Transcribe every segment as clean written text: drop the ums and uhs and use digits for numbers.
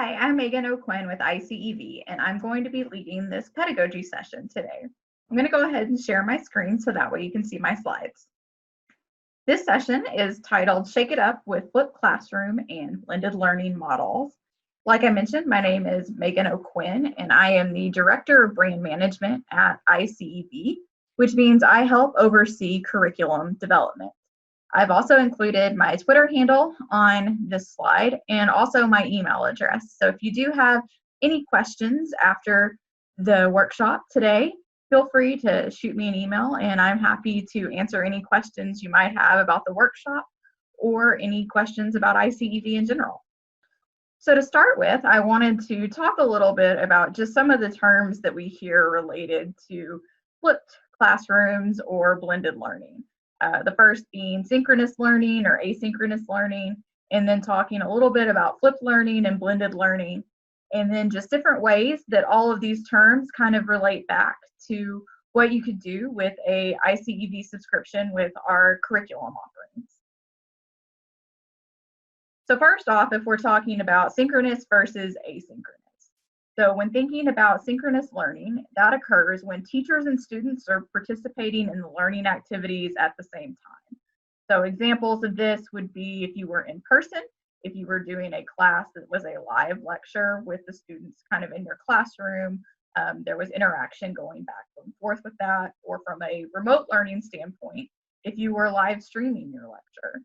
Hi, I'm Megan O'Quinn with iCEV, and I'm going to be leading this pedagogy session today. I'm going to go ahead and share my screen so that way you can see my slides. This session is titled Shake It Up with Flipped Classroom and Blended Learning Models. Like I mentioned, my name is Megan O'Quinn, and I am the Director of Brand Management at iCEV, which means I help oversee curriculum development. I've also included my Twitter handle on this slide and also my email address. So if you do have any questions after the workshop today, feel free to shoot me an email and I'm happy to answer any questions you might have about the workshop or any questions about iCEV in general. So to start with, I wanted to talk a little bit about just some of the terms that we hear related to flipped classrooms or blended learning. The first being synchronous learning or asynchronous learning, and then talking a little bit about flipped learning and blended learning, and then just different ways that all of these terms kind of relate back to what you could do with a iCEV subscription with our curriculum offerings. So first off, if we're talking about synchronous versus asynchronous. So when thinking about synchronous learning, that occurs when teachers and students are participating in the learning activities at the same time. So examples of this would be if you were in person, if you were doing a class that was a live lecture with the students kind of in your classroom, there was interaction going back and forth with that, or from a remote learning standpoint, if you were live streaming your lecture.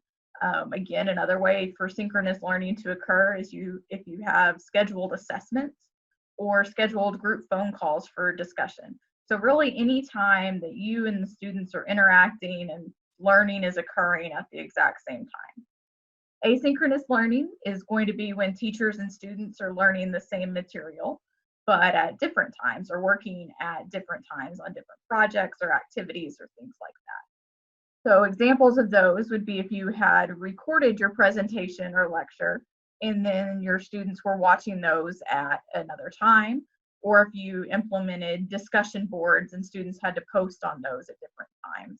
Again, another way for synchronous learning to occur is if you have scheduled assessments or scheduled group phone calls for discussion. So really any time that you and the students are interacting and learning is occurring at the exact same time. Asynchronous learning is going to be when teachers and students are learning the same material, but at different times or working at different times on different projects or activities or things like that. So examples of those would be if you had recorded your presentation or lecture and then your students were watching those at another time, or if you implemented discussion boards and students had to post on those at different times.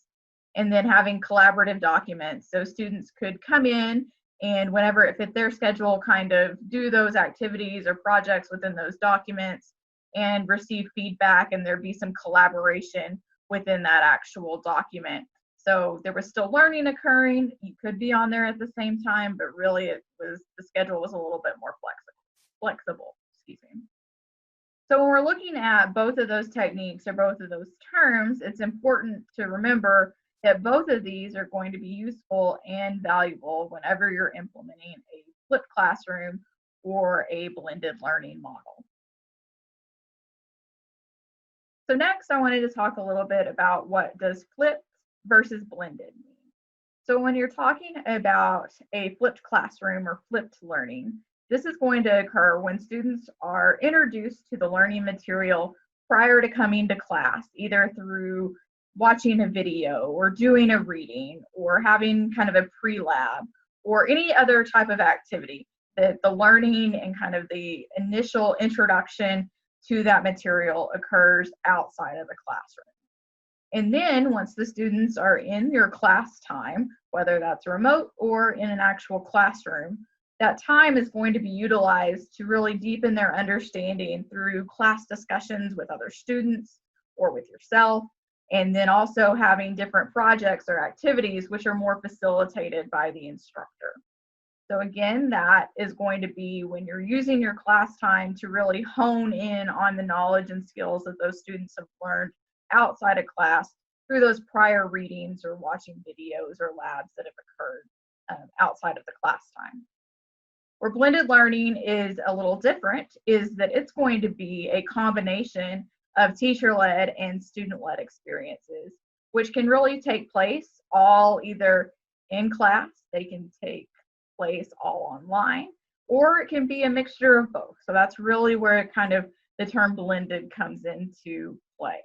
And then having collaborative documents, so students could come in and whenever it fit their schedule, kind of do those activities or projects within those documents and receive feedback, and there'd be some collaboration within that actual document. So there was still learning occurring. You could be on there at the same time, but really the schedule was a little bit more flexible, excuse me. So when we're looking at both of those techniques or both of those terms, it's important to remember that both of these are going to be useful and valuable whenever you're implementing a flipped classroom or a blended learning model. So next, I wanted to talk a little bit about what does flipped versus blended mean. So when you're talking about a flipped classroom or flipped learning, this is going to occur when students are introduced to the learning material prior to coming to class, either through watching a video or doing a reading or having kind of a pre-lab or any other type of activity that the learning and kind of the initial introduction to that material occurs outside of the classroom. And then once the students are in your class time, whether that's remote or in an actual classroom, that time is going to be utilized to really deepen their understanding through class discussions with other students or with yourself, and then also having different projects or activities which are more facilitated by the instructor. So again, that is going to be when you're using your class time to really hone in on the knowledge and skills that those students have learned outside of class through those prior readings or watching videos or labs that have occurred outside of the class time. Where blended learning is a little different is that it's going to be a combination of teacher-led and student-led experiences, which can really take place all either in class, they can take place all online, or it can be a mixture of both. So that's really where kind of the term blended comes into play.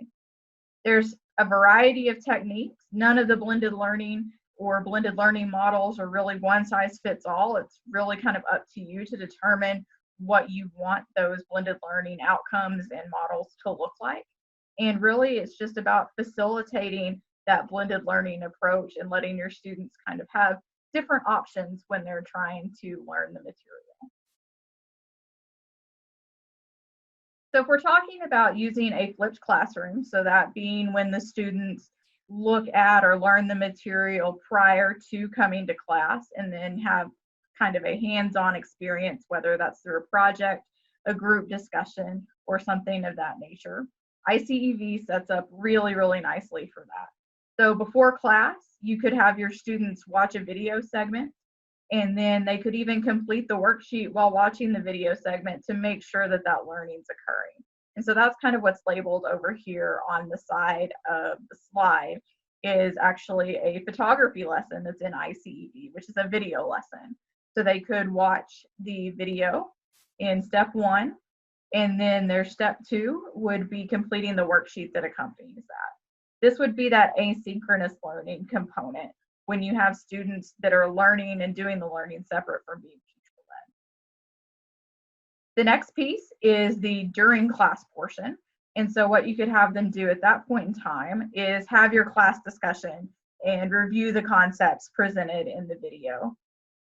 There's a variety of techniques. None of the blended learning or blended learning models are really one size fits all. It's really kind of up to you to determine what you want those blended learning outcomes and models to look like. And really, it's just about facilitating that blended learning approach and letting your students kind of have different options when they're trying to learn the material. So if we're talking about using a flipped classroom, so that being when the students look at or learn the material prior to coming to class and then have kind of a hands-on experience, whether that's through a project, a group discussion, or something of that nature, iCEV sets up really, really nicely for that. So before class, you could have your students watch a video segment, and then they could even complete the worksheet while watching the video segment to make sure that that learning's occurring. And so that's kind of what's labeled over here on the side of the slide is actually a photography lesson that's in iCEV, which is a video lesson. So they could watch the video in step 1, and then their step 2 would be completing the worksheet that accompanies that. This would be that asynchronous learning component when you have students that are learning and doing the learning separate from being teacher-led. The next piece is the during class portion. And so what you could have them do at that point in time is have your class discussion and review the concepts presented in the video.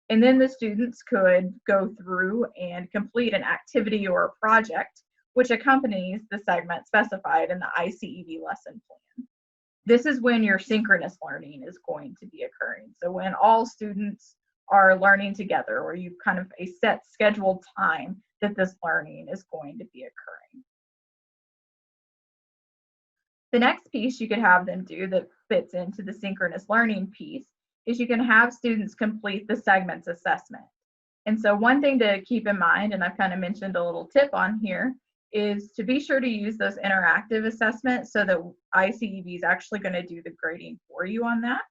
And then the students could go through and complete an activity or a project which accompanies the segment specified in the iCEV lesson plan. This is when your synchronous learning is going to be occurring. So when all students are learning together, or you've kind of a set scheduled time that this learning is going to be occurring. The next piece you could have them do that fits into the synchronous learning piece is you can have students complete the segments assessment. And so one thing to keep in mind, and I've kind of mentioned a little tip on here, is to be sure to use those interactive assessments so that iCEV is actually going to do the grading for you on that.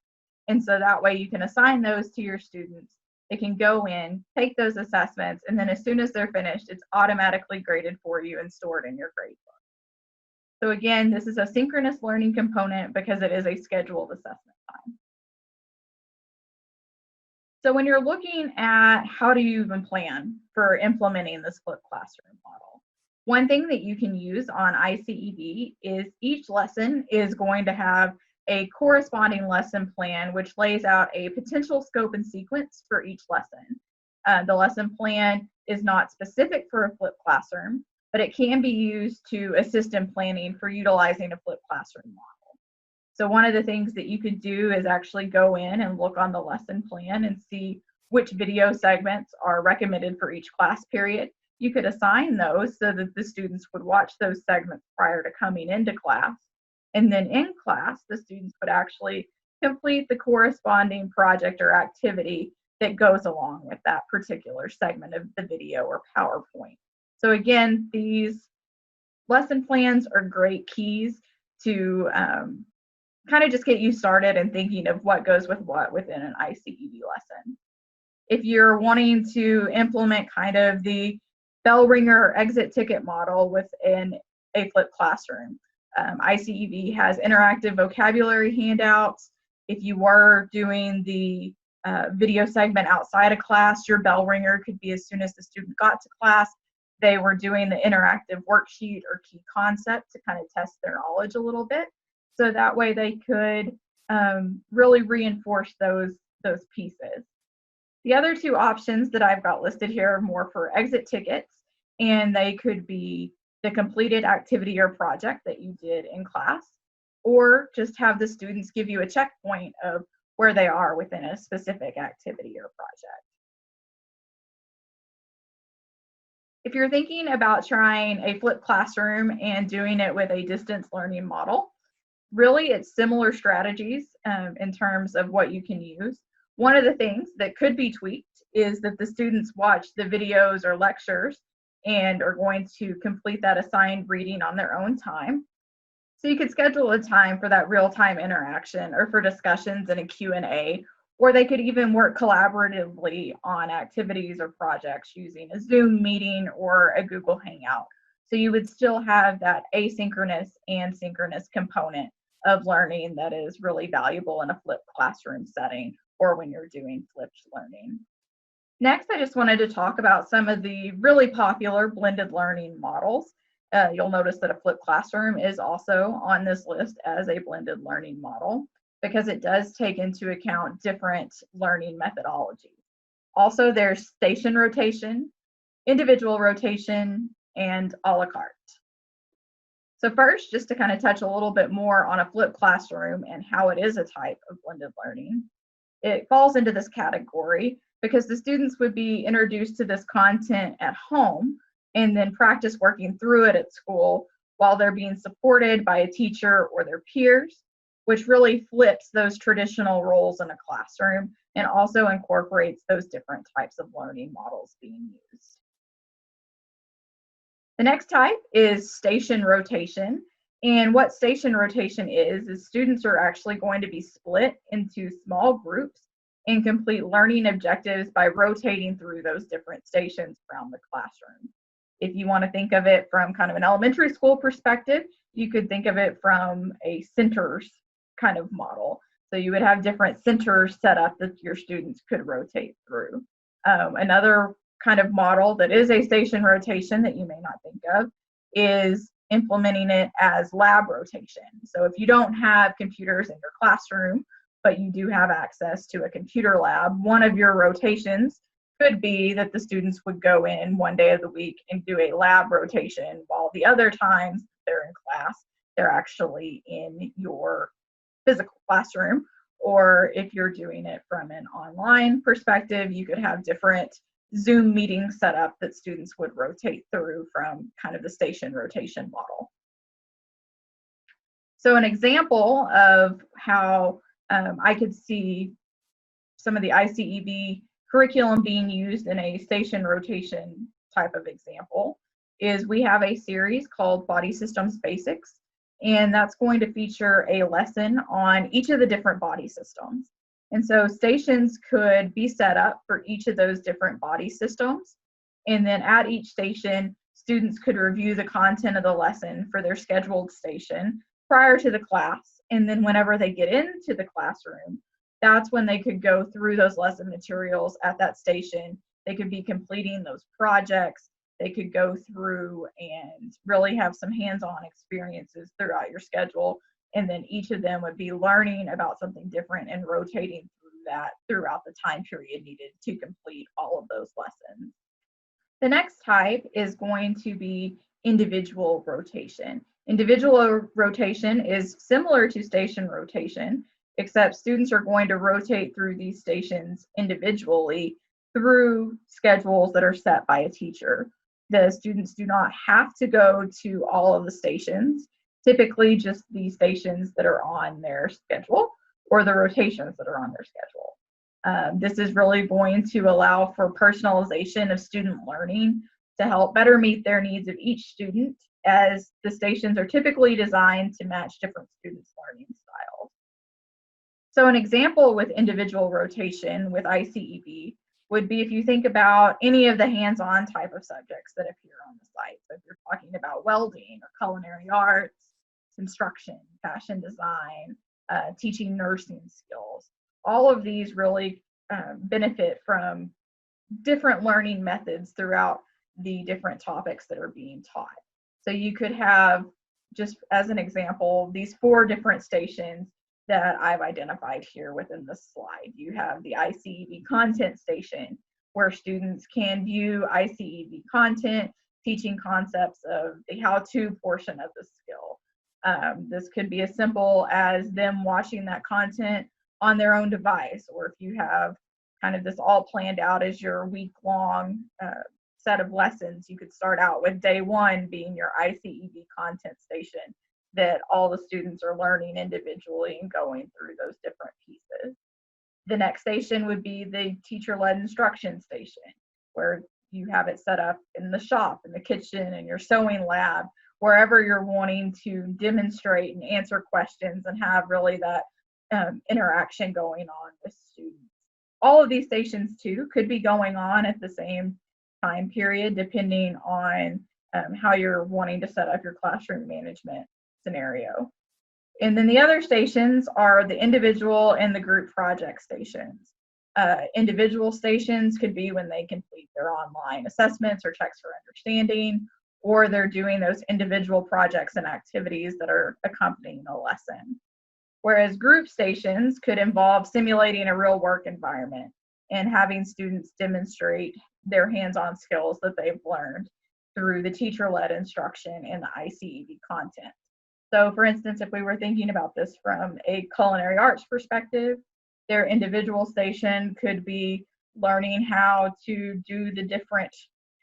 And so that way you can assign those to your students. They can go in, take those assessments, and then as soon as they're finished, it's automatically graded for you and stored in your grade book. So again, this is a synchronous learning component because it is a scheduled assessment time. So when you're looking at how do you even plan for implementing this flipped classroom model, one thing that you can use on iCEV is each lesson is going to have a corresponding lesson plan which lays out a potential scope and sequence for each lesson. The lesson plan is not specific for a flipped classroom, but it can be used to assist in planning for utilizing a flipped classroom model. So one of the things that you could do is actually go in and look on the lesson plan and see which video segments are recommended for each class period. You could assign those so that the students would watch those segments prior to coming into class. And then in class, the students would actually complete the corresponding project or activity that goes along with that particular segment of the video or PowerPoint. So again, these lesson plans are great keys to kind of just get you started and thinking of what goes with what within an iCEV lesson. If you're wanting to implement kind of the bell ringer exit ticket model within a flipped classroom, iCEV has interactive vocabulary handouts. If you were doing the video segment outside of class, your bell ringer could be as soon as the student got to class, they were doing the interactive worksheet or key concept to kind of test their knowledge a little bit. So that way they could really reinforce those pieces. The other two options that I've got listed here are more for exit tickets, and they could be the completed activity or project that you did in class, or just have the students give you a checkpoint of where they are within a specific activity or project. If you're thinking about trying a flipped classroom and doing it with a distance learning model, really it's similar strategies in terms of what you can use. One of the things that could be tweaked is that the students watch the videos or lectures and are going to complete that assigned reading on their own time. So you could schedule a time for that real-time interaction or for discussions in a Q&A, or they could even work collaboratively on activities or projects using a Zoom meeting or a Google Hangout. So you would still have that asynchronous and synchronous component of learning that is really valuable in a flipped classroom setting or when you're doing flipped learning. Next, I just wanted to talk about some of the really popular blended learning models. You'll notice that a flipped classroom is also on this list as a blended learning model because it does take into account different learning methodologies. Also, there's station rotation, individual rotation, and a la carte. So first, just to kind of touch a little bit more on a flipped classroom and how it is a type of blended learning. It falls into this category because the students would be introduced to this content at home and then practice working through it at school while they're being supported by a teacher or their peers, which really flips those traditional roles in a classroom and also incorporates those different types of learning models being used. The next type is station rotation. And what station rotation is students are actually going to be split into small groups and complete learning objectives by rotating through those different stations around the classroom. If you want to think of it from kind of an elementary school perspective, you could think of it from a centers kind of model. So you would have different centers set up that your students could rotate through. Another kind of model that is a station rotation that you may not think of is implementing it as lab rotation. So if you don't have computers in your classroom, but you do have access to a computer lab, one of your rotations could be that the students would go in one day of the week and do a lab rotation, while the other times they're in class, they're actually in your physical classroom. Or if you're doing it from an online perspective, you could have different Zoom meetings set up that students would rotate through from kind of the station rotation model. So an example of how I could see some of the iCEV curriculum being used in a station rotation type of example is we have a series called Body Systems Basics, and that's going to feature a lesson on each of the different body systems. And so stations could be set up for each of those different body systems. And then at each station, students could review the content of the lesson for their scheduled station prior to the class. And then whenever they get into the classroom, that's when they could go through those lesson materials at that station. They could be completing those projects. They could go through and really have some hands-on experiences throughout your schedule. And then each of them would be learning about something different and rotating through that throughout the time period needed to complete all of those lessons. The next type is going to be individual rotation. Individual rotation is similar to station rotation, except students are going to rotate through these stations individually through schedules that are set by a teacher. The students do not have to go to all of the stations, typically just the stations that are on their schedule or the rotations that are on their schedule. This is really going to allow for personalization of student learning to help better meet their needs of each student, as the stations are typically designed to match different students' learning styles. So an example with individual rotation with iCEV would be if you think about any of the hands-on type of subjects that appear on the site. So if you're talking about welding or culinary arts, construction, fashion design, teaching nursing skills, all of these really benefit from different learning methods throughout the different topics that are being taught. So you could have, just as an example, these 4 different stations that I've identified here within the slide. You have the iCEV content station, where students can view iCEV content, teaching concepts of the how-to portion of the skill. This could be as simple as them watching that content on their own device, or if you have kind of this all planned out as your week-long set of lessons, you could start out with day 1 being your iCEV content station that all the students are learning individually and going through those different pieces. The next station would be the teacher-led instruction station, where you have it set up in the shop, in the kitchen, in your sewing lab, wherever you're wanting to demonstrate and answer questions and have really that interaction going on with students. All of these stations too could be going on at the same time period, depending on how you're wanting to set up your classroom management scenario. And then the other stations are the individual and the group project stations. Individual stations could be when they complete their online assessments or checks for understanding, or they're doing those individual projects and activities that are accompanying a lesson. Whereas group stations could involve simulating a real work environment and having students demonstrate their hands-on skills that they've learned. through the teacher-led instruction and the iCEV content. So for instance, if we were thinking about this from a culinary arts perspective, their individual station could be learning how to do the different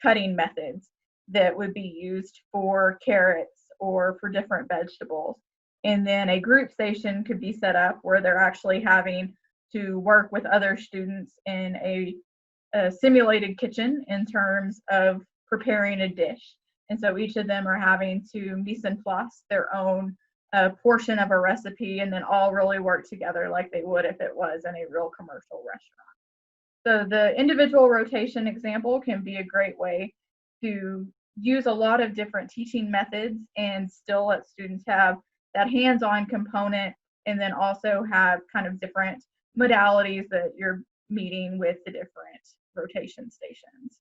cutting methods that would be used for carrots or for different vegetables. And then a group station could be set up where they're actually having to work with other students in a simulated kitchen in terms of preparing a dish. And so each of them are having to mise en place their own portion of a recipe and then all really work together like they would if it was in a real commercial restaurant. So the individual rotation example can be a great way to use a lot of different teaching methods and still let students have that hands-on component and then also have kind of different modalities that you're meeting with the different rotation stations.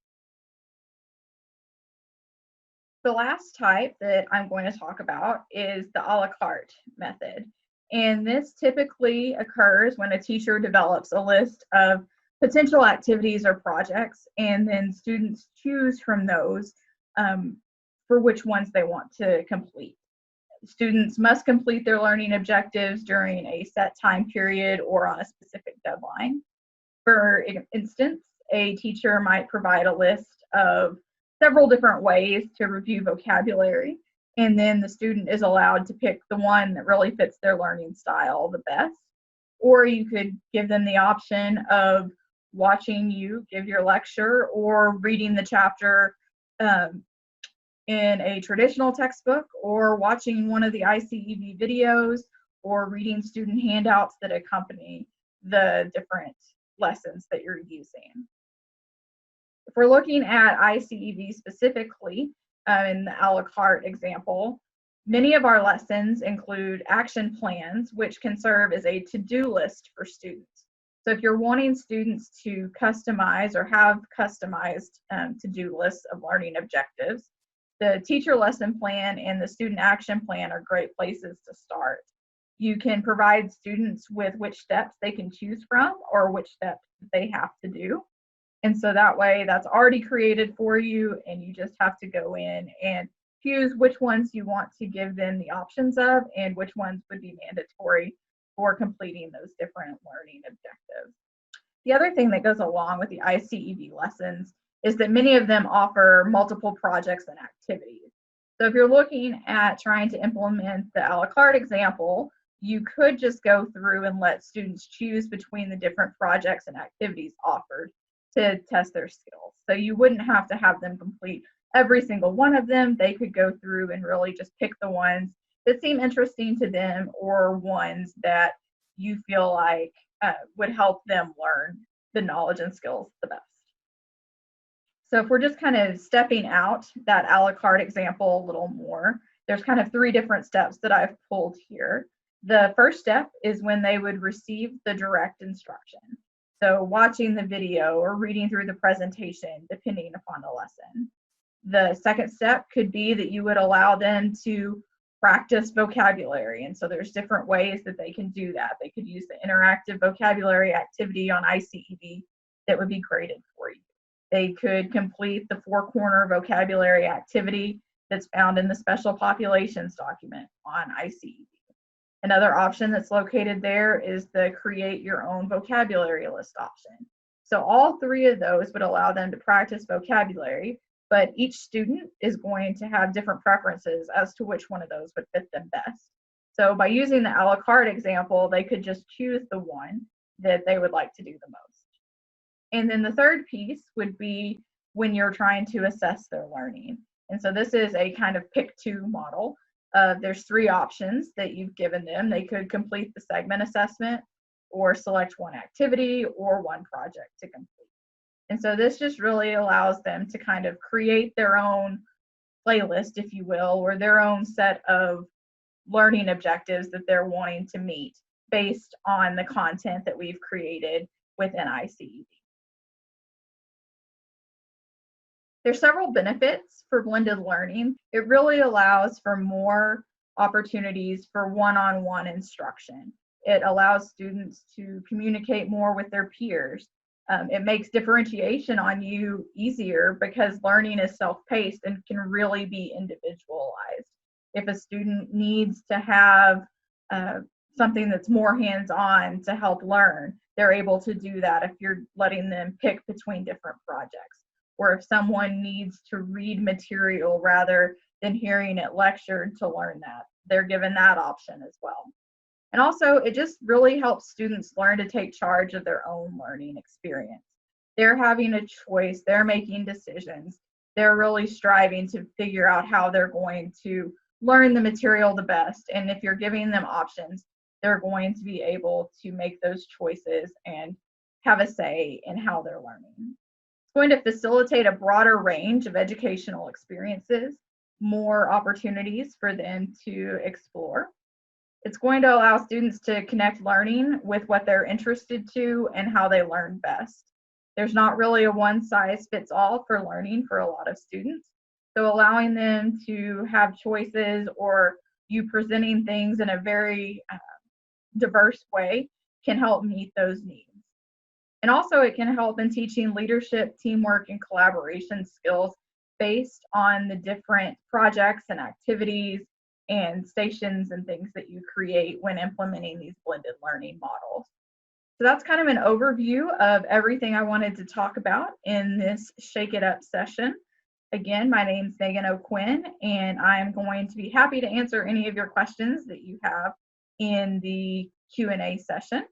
The last type that I'm going to talk about is the a la carte method. And this typically occurs when a teacher develops a list of potential activities or projects, and then students choose from those for which ones they want to complete. Students must complete their learning objectives during a set time period or on a specific deadline. For instance, a teacher might provide a list of several different ways to review vocabulary, and then the student is allowed to pick the one that really fits their learning style the best. Or you could give them the option of watching you give your lecture or reading the chapter in a traditional textbook, or watching one of the iCEV videos, or reading student handouts that accompany the different lessons that you're using. If we're looking at iCEV specifically, in the a la carte example, many of our lessons include action plans, which can serve as a to-do list for students. So if you're wanting students to customize or have customized to-do lists of learning objectives, the teacher lesson plan and the student action plan are great places to start. You can provide students with which steps they can choose from or which steps they have to do. And so that way that's already created for you, and you just have to go in and choose which ones you want to give them the options of and which ones would be mandatory for completing those different learning objectives. The other thing that goes along with the iCEV lessons is that many of them offer multiple projects and activities. So if you're looking at trying to implement the a la carte example, you could just go through and let students choose between the different projects and activities offered to test their skills. So you wouldn't have to have them complete every single one of them. They could go through and really just pick the ones that seem interesting to them or ones that you feel like would help them learn the knowledge and skills the best. So if we're just kind of stepping out that a la carte example a little more, there's kind of 3 different steps that I've pulled here. The first step is when they would receive the direct instruction. So watching the video or reading through the presentation, depending upon the lesson. The second step could be that you would allow them to practice vocabulary. And so there's different ways that they can do that. They could use the interactive vocabulary activity on iCEV that would be graded for you. They could complete the 4-corner vocabulary activity that's found in the special populations document on iCEV. Another option that's located there is the create your own vocabulary list option. So all 3 of those would allow them to practice vocabulary, but each student is going to have different preferences as to which one of those would fit them best. So by using the a la carte example, they could just choose the one that they would like to do the most. And then the third piece would be when you're trying to assess their learning. And so this is a kind of pick-2 model. There's 3 options that you've given them. They could complete the segment assessment or select one activity or one project to complete. And so this just really allows them to kind of create their own playlist, if you will, or their own set of learning objectives that they're wanting to meet based on the content that we've created within iCEV. There's several benefits for blended learning. It really allows for more opportunities for one-on-one instruction. It allows students to communicate more with their peers. It makes differentiation on you easier because learning is self-paced and can really be individualized. If a student needs to have something that's more hands-on to help learn, they're able to do that if you're letting them pick between different projects. Or if someone needs to read material rather than hearing it lectured to learn that, they're given that option as well. And also, it just really helps students learn to take charge of their own learning experience. They're having a choice, they're making decisions, they're really striving to figure out how they're going to learn the material the best. And if you're giving them options, they're going to be able to make those choices and have a say in how they're learning. It's going to facilitate a broader range of educational experiences, more opportunities for them to explore. It's going to allow students to connect learning with what they're interested to and how they learn best. There's not really a one size fits all for learning for a lot of students. So allowing them to have choices or you presenting things in a very diverse way can help meet those needs. And also it can help in teaching leadership, teamwork, and collaboration skills based on the different projects and activities and stations and things that you create when implementing these blended learning models. So that's kind of an overview of everything I wanted to talk about in this Shake It Up session. Again, my name's Megan O'Quinn, and I'm going to be happy to answer any of your questions that you have in the Q&A session.